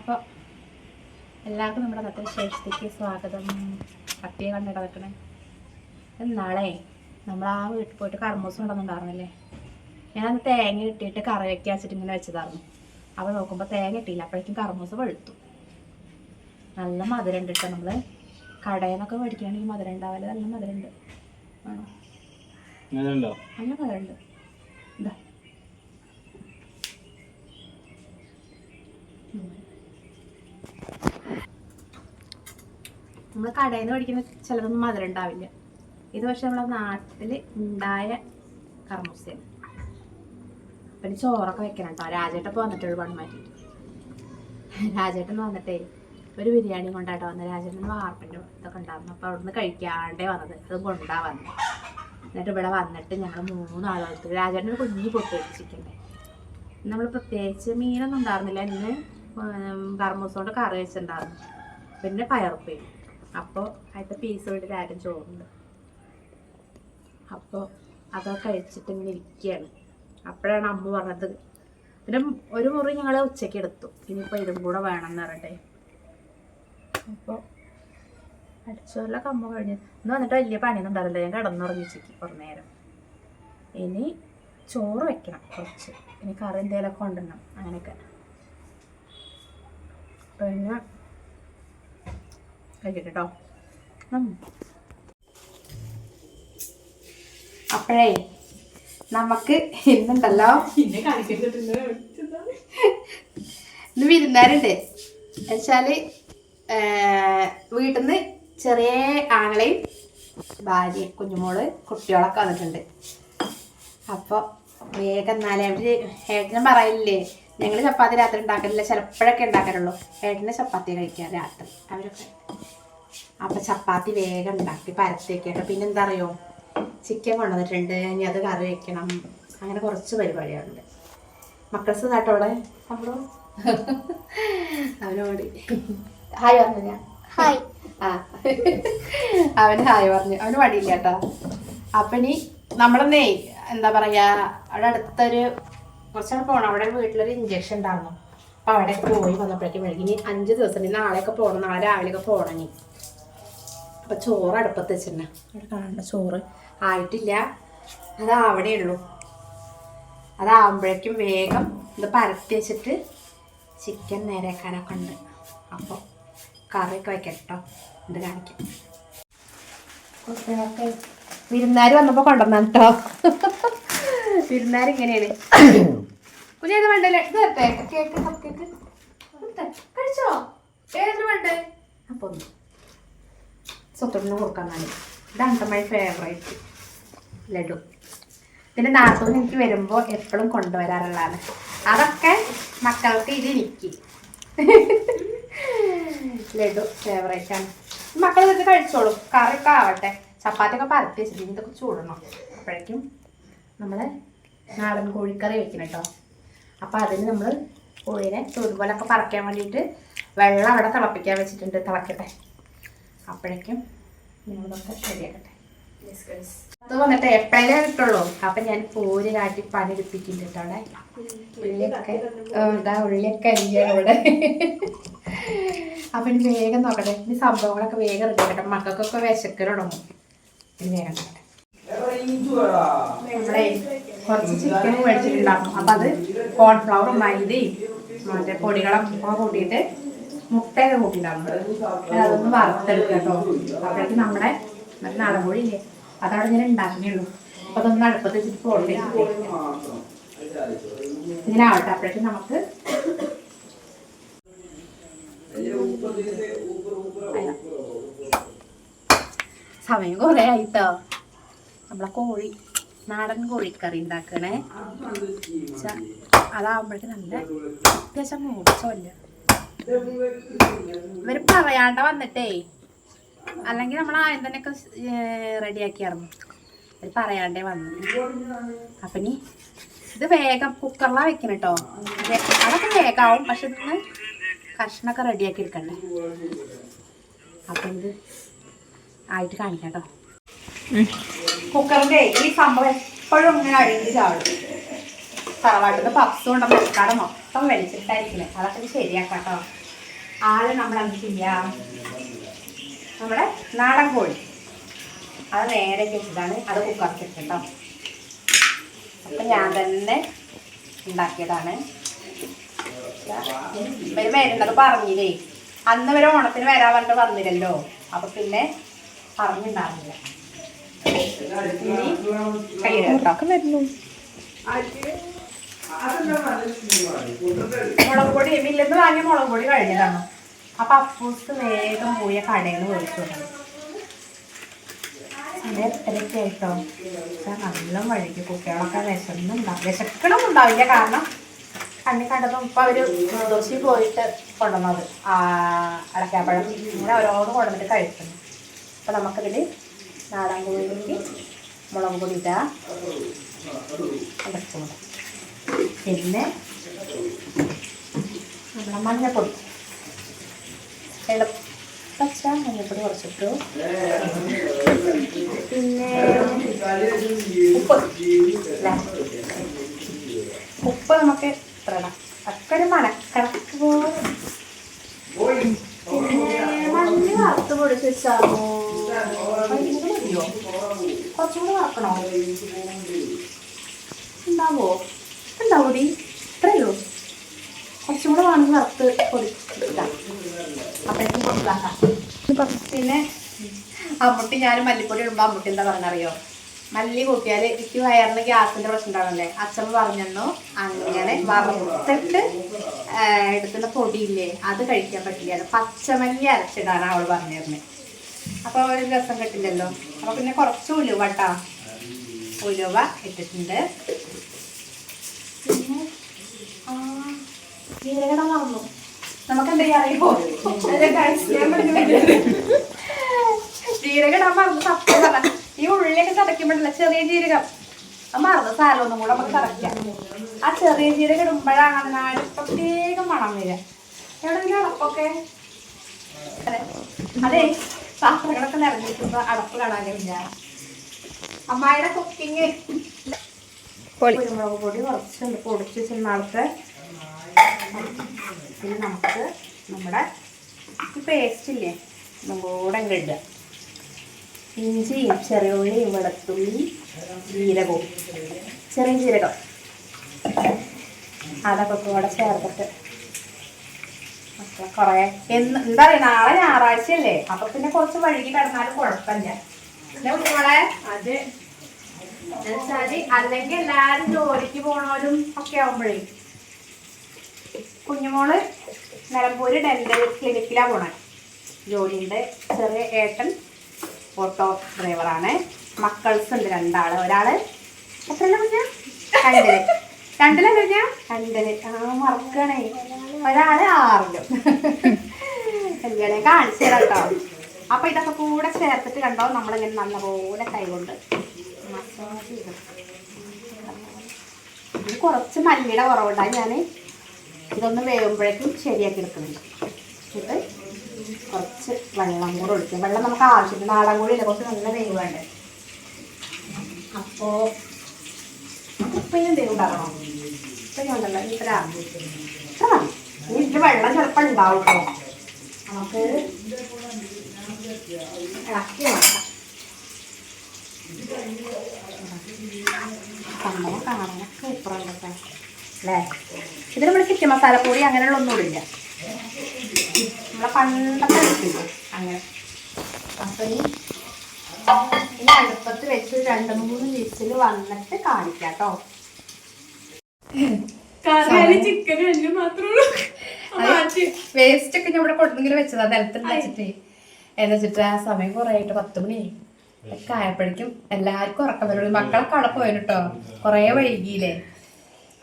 അപ്പോൾ എല്ലാവർക്കും നമ്മുടെ കത്ത് വിശേഷത്തേക്ക് സ്വാഗതം. പട്ടിയെ കണ്ടിട്ട് വെക്കണേ. നാളെ നമ്മൾ ആ വീട്ടിൽ പോയിട്ട് കർമ്മൂസം ഉണ്ടെന്നുണ്ടായിരുന്നില്ലേ, ഞാനന്ന് തേങ്ങ ഇട്ടിട്ട് കറി വെക്കി വെച്ചിട്ട് ഇങ്ങനെ വെച്ചതായിരുന്നു. അപ്പോൾ നോക്കുമ്പോൾ തേങ്ങ ഇട്ടില്ല, അപ്പോഴേക്കും കർമ്മൂസം വെളുത്തു. നല്ല മധുരം ഉണ്ട് കേട്ടോ. നമ്മൾ കടയിൽ നിന്നൊക്കെ മേടിക്കുകയാണെങ്കിൽ മധുരം ഉണ്ടാവില്ല, നല്ല മധുരം ഉണ്ട്. ആണോ? നല്ല മധുരം ഉണ്ട്. എന്താ നമ്മൾ കടയിൽ നിന്ന് മേടിക്കുന്ന ചിലതൊന്നും മധുരം ഉണ്ടാവില്ല. ഇത് പക്ഷെ നമ്മളെ നാട്ടിൽ ഉണ്ടായ കർമ്മൂസയാണ്. പിന്നെ ചോറൊക്കെ വെക്കണം കേട്ടോ. രാജേട്ടൻ വന്നിട്ടുള്ളൂ പണി മാറ്റിയിട്ട്. രാജേട്ടൻ വന്നിട്ടേ ഒരു ബിരിയാണി കൊണ്ടാട്ടോ വന്നത്. രാജേട്ടൻ വാർപ്പിൻ്റെ ഇതൊക്കെ ഉണ്ടായിരുന്നു. അപ്പോൾ അവിടെ നിന്ന് കഴിക്കാണ്ടേ വന്നത്, അത് കൊണ്ടാ വന്നത്. എന്നിട്ട് ഇവിടെ വന്നിട്ട് ഞങ്ങൾ 3 ആളെടുത്തു. രാജേട്ടന് കുഞ്ഞി പൊട്ട് വെച്ചിട്ടുണ്ടേ. നമ്മൾ പ്രത്യേകിച്ച് മീനൊന്നും ഉണ്ടായിരുന്നില്ല. ഇന്ന് കർമ്മൂസ കൊണ്ട് കറി വെച്ചിട്ടുണ്ടായിരുന്നു. പിന്നെ പയറുപ്പേരി. അപ്പോൾ അതിൻ്റെ പീസ് വേണ്ടിയിട്ട് ആരും ചോറുണ്ട്. അപ്പോൾ അതൊക്കെ കഴിച്ചിട്ട് ഇങ്ങനെ ഇരിക്കുകയാണ്. അപ്പോഴാണ് അമ്മ പറഞ്ഞത്. പിന്നെ ഒരു മുറി ഞങ്ങൾ ഉച്ചയ്ക്ക് എടുത്തു. ഇനിയിപ്പോൾ ഇതും കൂടെ വേണമെന്ന് പറയട്ടെ. അപ്പോൾ അടിച്ചോറിലൊക്കെ അമ്മ കഴിഞ്ഞു. ഇന്ന് വന്നിട്ട് വലിയ പണിയൊന്നും ഉണ്ടാവില്ല. ഞാൻ കിടന്നുറങ്ങി ഉച്ചയ്ക്ക് കുറേ നേരം. ഇനി ചോറ് വെക്കണം കുറച്ച്. ഇനി കറി എന്തെങ്കിലുമൊക്കെ കൊണ്ടുവരണം. അങ്ങനെയൊക്കെ പിന്നെ കഴിക്കട്ടോ. അപ്പോഴേ നമുക്ക് ഇന്നുണ്ടല്ലോ ഇന്ന് വിരുന്നാരുണ്ട്. എന്നുവെച്ചാല് വീട്ടിൽ നിന്ന് ചെറിയ ആങ്ങളെയും ഭാര്യയും കുഞ്ഞുമോള് കുട്ടികളൊക്കെ വന്നിട്ടുണ്ട്. അപ്പോൾ വേഗം എന്നാലേ അവര് ഏട്ടനും പറയില്ലേ, ഞങ്ങൾ ചപ്പാത്തി രാത്രി ഉണ്ടാക്കലില്ല, ചിലപ്പോഴൊക്കെ ഉണ്ടാക്കാറുള്ളൂ. ഏട്ടൻ്റെ ചപ്പാത്തി കഴിക്കാൻ രാത്രി അവരൊക്കെ. അപ്പം ചപ്പാത്തി വേഗം ഉണ്ടാക്കി പരത്തേക്കിട്ടോ. പിന്നെ എന്താ അറിയോ, ചിക്കൻ കൊണ്ടുവന്നിട്ടുണ്ട്. ഇനി അത് കറി വെക്കണം. അങ്ങനെ കുറച്ച് പരിപാടികളുണ്ട്. മക്കൾസ് കേട്ടോ അവിടെ നമ്മളോ അവനോട് ഹായ് പറഞ്ഞു. ഞാൻ ഹായ് അവന് ഹായ് പറഞ്ഞു. അവന് മടിയില്ല കേട്ടോ. അപ്പം ഇനി നമ്മളെന്നേ എന്താ പറയുക, അവിടെ അടുത്തൊരു കുറച്ചാണ് പോകണം. അവിടെ വീട്ടിലൊരു ഇഞ്ചക്ഷൻ ഉണ്ടായിരുന്നു. അപ്പോൾ അവിടെ പോയി വന്നപ്പോഴേക്കും വൈകി. ഇനി 5 ദിവസം, ഇനി നാളെയൊക്കെ പോകണം. നാളെ രാവിലെയൊക്കെ പോകണം. ഇനി അപ്പം ചോറ് അടുപ്പത്ത് വെച്ചിട്ടുണ്ട്. അവിടെ കാണണ്ട, ചോറ് ആയിട്ടില്ല, അതാവണേ ഉള്ളൂ. അതാവുമ്പോഴേക്കും വേഗം ഇത് പരത്തി വെച്ചിട്ട് ചിക്കൻ നേരെയാക്കാനൊക്കെ ഉണ്ട്. അപ്പോൾ കറിയൊക്കെ വയ്ക്കാം കേട്ടോ. ഇത് കാണിക്കാം. കുട്ടികളൊക്കെ വിരുന്നാർ വന്നപ്പോൾ കൊണ്ടുവന്നാണ് കേട്ടോ. വിരുന്നാർ ഇങ്ങനെയാണ്. കുഞ്ഞേത് വേണ്ടല്ലേ? ഇത് തരട്ടെ? കേക്ക് കപ്പ് കേക്ക് കഴിച്ചോ? ഏതിന് വേണ്ടേ? അപ്പോൾ ഒന്ന് സ്വത്തോട്ടിന് കൊടുക്കാൻ മതി. ഇതാണ് മൈ ഫേവറേറ്റ് ലഡു. പിന്നെ നാത്തൂന്ന് എനിക്ക് വരുമ്പോൾ എപ്പോഴും കൊണ്ടുവരാറുള്ളതാണ്. അതൊക്കെ മക്കൾക്ക്, ഇത് എനിക്ക് ലഡു ഫേവറേറ്റാണ്. മക്കൾ ഇതൊക്കെ കഴിച്ചോളും. കറിയൊക്കെ ആവട്ടെ. ചപ്പാത്തിയൊക്കെ പരത്തി വെച്ചിട്ട് ഇതൊക്കെ ചൂടണം. അപ്പോഴേക്കും നമ്മൾ നാടൻ കോഴിക്കറി വെക്കണം കേട്ടോ. അപ്പോൾ അതിന് നമ്മൾ കോഴിനെ ചൂടുപോലൊക്കെ പറക്കാൻ വേണ്ടിയിട്ട് വെള്ളം അവിടെ തിളപ്പിക്കാൻ വെച്ചിട്ടുണ്ട്. തിളക്കട്ടെ. അപ്പോഴേക്കും ഞങ്ങളിതൊക്കെ ശരിയാക്കട്ടെ. അത് വന്നിട്ട് എപ്പോഴേ കിട്ടുള്ളൂ. അപ്പം ഞാൻ പോര് കാട്ടി പണി എടുപ്പിക്കുന്നുണ്ട് അവിടെ. ഉള്ളിയൊക്കെ ഉള്ളിയൊക്കെ അരിയാണ് ഇവിടെ. അപ്പം ഇനി വേഗം നോക്കട്ടെ. ഇനി സംഭവങ്ങളൊക്കെ വേഗം റെഡിയാക്കട്ടെ. മക്കൾക്കൊക്കെ വിശക്കൽ തുടങ്ങും. ഇനി വേഗം നോക്കട്ടെ. നമ്മളെ കുറച്ച് ചിക്കൻ മേടിച്ചിട്ടുണ്ടാകും. അപ്പം അത് കോൺഫ്ലവറും മൈദയും മറ്റേ പൊടികളൊക്കെ കൂട്ടിയിട്ട് മുട്ടയൊക്കെ കൂട്ടിയിട്ടുണ്ടാകും. അതൊന്ന് വറുത്തെടുക്കുക കേട്ടോ. അപ്പോഴേക്കും നമ്മുടെ മറ്റേ നാടൻ കോഴി ഇല്ലേ, അതവിടെ ഞാൻ ഉണ്ടാക്കുന്നേ. അപ്പോൾ അതൊന്ന് അടുപ്പത്ത് വെച്ചിട്ട് പോകണ്ടേ ഇങ്ങനെ ആവട്ടെ. അപ്പോഴേക്കും നമുക്ക് സമയം കുറേ ആയിട്ടോ. നമ്മളെ കോഴി നാടൻ കോഴിക്കറി ഉണ്ടാക്കണേ. അതാവുമ്പോഴേക്കും നല്ല അത്യാവശ്യം മൂച്ചല്ല. ഇവർ പറയാണ്ട വന്നിട്ടേ, അല്ലെങ്കിൽ നമ്മൾ ആദ്യം തന്നെയൊക്കെ റെഡിയാക്കിയായിരുന്നു. ഇവർ പറയാണ്ടേ വന്നു. അപ്പം ഇനി ഇത് വേഗം കുക്കറിലാണ് വെക്കണം കേട്ടോ. അതൊക്കെ വേഗമാവും. പക്ഷെ ഇതിന് കഷ്ണമൊക്കെ റെഡിയാക്കി എടുക്കണ്ടേ. അപ്പം ഇത് ആയിട്ട് കാണിക്കാം കേട്ടോ. കുക്കറിൻ്റെ ഈ സംഭവം എപ്പോഴും ഇങ്ങനെ അടിഞ്ഞ് ചാടും. തറവാട്ടിൽ നിന്ന് പപ്സ് കൊണ്ടുവന്ന് വെക്കാടെ മൊത്തം വലിച്ചിട്ടായിരിക്കണേ. അതൊക്കെ ശരിയാക്കാം കേട്ടോ. ആദ്യം നമ്മൾ എന്ത് ചെയ്യാം, നമ്മുടെ നാടൻ കോഴി അത് നേരെ വെച്ചതാണ്, അത് കുക്കർക്ക് ഇട്ടോ. അപ്പം ഞാൻ തന്നെ ഉണ്ടാക്കിയതാണ്. ഇവര് വരുന്നത് പറഞ്ഞില്ലേ, അന്ന് വരെ ഓണത്തിന് വരാൻ പറഞ്ഞിട്ട് വന്നില്ലല്ലോ, അപ്പൊ പിന്നെ പറഞ്ഞിട്ടുണ്ടാവില്ല. മുളക് പൊടി മില്ലെന്ന് വാങ്ങിയ മുളക് പൊടി കഴിഞ്ഞതാണ്. അപ്പൊ അപ്പൂസ് വേഗം പോയ കടയിൽ നിന്ന് മേടിച്ചു കൊടുക്കണം. അത് എത്രയൊക്കെ ആയിട്ടോ നല്ല വഴിക്ക് കുട്ടികളൊക്കെ വിശക്കണമുണ്ടാവില്ല. കാരണം കണ്ണി കണ്ടതും ഇപ്പൊ അവര് ദോശി പോയിട്ട് കൊണ്ടുവന്നത് അടക്കാപ്പഴം ഇങ്ങനെ ഓരോന്ന് കൊണ്ടുവന്നിട്ട് കഴിക്കുന്നു. അപ്പൊ നമുക്കിതിൽ നാടൻ കോഴിക്ക് മുളക് പൊടി ഇടാം, പിന്നെ നമ്മുടെ മഞ്ഞപ്പൊടി പച്ച മഞ്ഞപ്പൊടി കുറച്ചിട്ടു, പിന്നെ ഉപ്പ് നമുക്ക് ഇത്ര ഇടാം. ഒക്കെ ഒരു മനക്കണക്ക് പോലെ. പിന്നെ മഞ്ഞ വറുത്ത് പൊടിച്ച് വെച്ചാമോ, മതിയോ? കുറച്ചും കൂടെ വറക്കണോ? ഉണ്ടാവോ? ഉണ്ടാവൂടി, ഇത്രയല്ലോ. കുറച്ചും കൂടെ വേണമെങ്കിൽ വറുത്ത് പൊടിച്ചിട്ടാം, അപ്പോഴേക്കും പൊടിച്ചാക്കാം. പിന്നെ അമ്മുട്ടി ഞാൻ മല്ലിപ്പൊടി ഇടുമ്പോൾ അമ്മുട്ടി എന്താ പറഞ്ഞറിയോ, മല്ലി കൂട്ടിയാൽ എനിക്ക് വയറിന് ഗ്യാസിന്റെ പ്രശ്നം ഉണ്ടാവണല്ലേ. അച്ഛൻ പറഞ്ഞു അങ്ങനെ വറുത്തിട്ട് എടുക്കുന്ന പൊടിയില്ലേ അത് കഴിക്കാൻ പറ്റില്ല, പച്ചമല്ലി അരച്ചിടാണ് അവൾ പറഞ്ഞിരുന്നത്. അപ്പോൾ ഒരു രസം കിട്ടില്ലല്ലോ. അപ്പോൾ പിന്നെ കുറച്ച് ഉലുവ കേട്ടോ, ഉലുവ ഇട്ടിട്ടുണ്ട്. പിന്നെ ജീരകം മറന്നു, നമുക്ക് എന്താ അറിയുമോ ജീരകം ഇടാൻ മറന്നു. സത്യം ഈ ഉള്ളിയൊക്കെ ചതയ്ക്കുമ്പോഴല്ല ചെറിയ ജീരകം അത് മറന്നു, സാരം ഒന്നും കൂടെ നമുക്ക് ചതയ്ക്കാം. ആ ചെറിയ ജീരകം ഇടുമ്പോഴാണ് അതിനായിട്ട് പ്രത്യേകം മണം വരിക. എവിടെ പിന്നെ അടപ്പൊക്കെ അതെ പാത്രങ്ങളൊക്കെ നിറഞ്ഞിട്ടുമ്പോ അടപ്പ് കാണാനില്ല. അമ്മായിയുടെ കുക്കിങ്. കുരുമുളക് പൊടി കുറച്ചുണ്ട് പൊടിച്ച് ചെന്നാളത്തെ. പിന്നെ നമുക്ക് നമ്മുടെ പേസ്റ്റ് ഇല്ലേ ഒന്നും കൂടെ ഇടുക. ഇഞ്ചിയും ചെറിയ ഉള്ളിയും വെളുത്തുള്ളി ജീരകവും ചെറിയ ജീരകം അതൊക്കെ കൂടെ ചേർത്തിട്ട് കുറേ എന്താ പറയുക, നാളെ ഞായറാഴ്ചയല്ലേ, അപ്പൊ പിന്നെ കുറച്ച് വഴുകി കിടന്നാലും കുഴപ്പമില്ല. പിന്നെ കുഞ്ഞുമോളെ അത് എന്നുവെച്ചാല് അല്ലെങ്കിൽ എല്ലാരും ജോലിക്ക് പോണവരും ഒക്കെ ആവുമ്പോഴേ, കുഞ്ഞുമോള് നിലമ്പൂര് ഡെന്റൽ ക്ലിനിക്കിലാ പോണേ, ജോലിയുണ്ട്. ചെറിയ ഏട്ടൻ ഓട്ടോ ഡ്രൈവറാണ്. മക്കൾസ് ഉണ്ട് രണ്ടാള്. ഒരാള് എത്രയല്ല കുഞ്ഞ രണ്ടിലല്ലേ ഞാൻ രണ്ടില് മറക്കണേ. ഒരാള് 6ലും. എങ്ങനെ കാണിച്ചു തരാം കേട്ടോ. അപ്പൊ ഇതൊക്കെ കൂടെ ചേർത്തിട്ട് കണ്ടോ നമ്മളിങ്ങനെ നല്ലപോലെ കൈകൊണ്ട് മസാജ് ചെയ്ത്. ഇത് കുറച്ച് മല്ലിയുടെ കുറവുണ്ടായി, ഞാൻ ഇതൊന്ന് വേവുമ്പോഴേക്കും ശരിയാക്കി എടുക്കുന്നുണ്ട്. ഇത് കുറച്ച് വെള്ളം കൂടെ ഒഴിക്കും. വെള്ളം നമുക്ക് ആവശ്യമില്ല, നാടൻ കൂടിയില്ല, കുറച്ച് നല്ല വേവ് വേണ്ടേ. അപ്പോൾ ഇപ്പം ഇനി എന്തെങ്കിലും ഉണ്ടാകണോ? ഇപ്പം ഞാൻ ഉണ്ടല്ലോ ഇത്ര മതി. ഇനി ഇതിൽ വെള്ളം ചിലപ്പോൾ ഉണ്ടാവും കേട്ടോ. നമുക്ക് ഇളക്കി നോക്കാം. സംഭവം കാണാനൊക്കെ ഇപ്പുറം അല്ലേ. ഇതിൽ നമ്മൾ ചിക്കൻ മസാലപ്പൊടി അങ്ങനെയുള്ള ഒന്നും ഇടില്ല, നമ്മളെ പണ്ടത്തെ കിട്ടില്ല അങ്ങനെ. അപ്പം ഇനി അടുപ്പത്ത് വെച്ച് 2-3 വിസിൽ വന്നിട്ട് കാണിക്കാം കേട്ടോ. വേസ്റ്റ് ഒക്കെ ഞാൻ ഇവിടെ കൊണ്ടിങ്ങനെ വെച്ചതാ നിലത്തിൽ വെച്ചിട്ട്. എന്ന് വെച്ചിട്ട് ആ സമയം കുറേ ആയിട്ട് 10 മണി ഒക്കെ ആയപ്പോഴേക്കും എല്ലാവർക്കും ഉറക്കം വരുള്ളൂ. മക്കളൊക്കെ അവിടെ പോയി കേട്ടോ, കുറേ വൈകിയില്ലേ.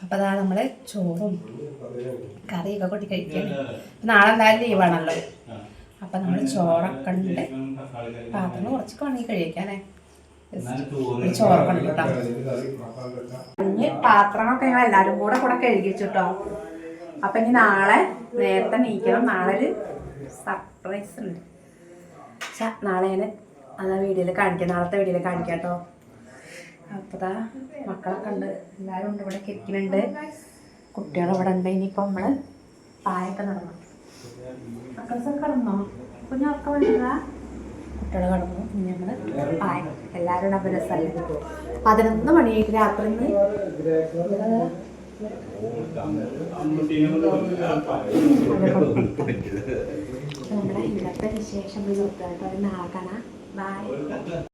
അപ്പം അതാ നമ്മള് ചോറും കറിയൊക്കെ കൊട്ടി കഴിക്കുകയാണ്. നാളെ എന്തായാലും ലീവാണല്ലോ. അപ്പം നമ്മൾ ചോറൊക്കെ ഉണ്ട്, പാത്രം കുറച്ച് കണി കഴിക്കാനേ ചോറൊക്കെ ഉണ്ട് കേട്ടോ. ഇനി പാത്രമൊക്കെ ഞങ്ങൾ എല്ലാവരും കൂടെ കഴുകി വെച്ചിട്ടോ. അപ്പം ഇനി നാളെ നേരത്തെ നീക്കണം. നാളെ ഒരു സർപ്രൈസ് ഉണ്ട്. നാളെ ഞാൻ അതാ വീഡിയോയിൽ കാണിക്കാം, നാളത്തെ വീഡിയോയിൽ കാണിക്കാം കേട്ടോ. അപ്പോൾ ദാ മക്കളൊക്കെ ഉണ്ട്, എല്ലാവരും ഉണ്ട് ഇവിടെ, കിരിക്കുന്നുണ്ട്, കുട്ടികളിവിടെ ഉണ്ട്. ഇനിയിപ്പോൾ നമ്മൾ പായൊക്കെ നടന്നു മക്കൾസ് കടന്നോ? കുഞ്ഞുറക്കം വേണ്ടതാ? കുട്ടികൾ കടന്നു. ഇനി നമ്മൾ പായ എല്ലാവരും അപ്പം രസമല്ലേ. 11 മണിയായിട്ട് രാത്രി നമ്മുടെ ഇന്നത്തെ വിശേഷം നാളെ കാണാം. ബൈ.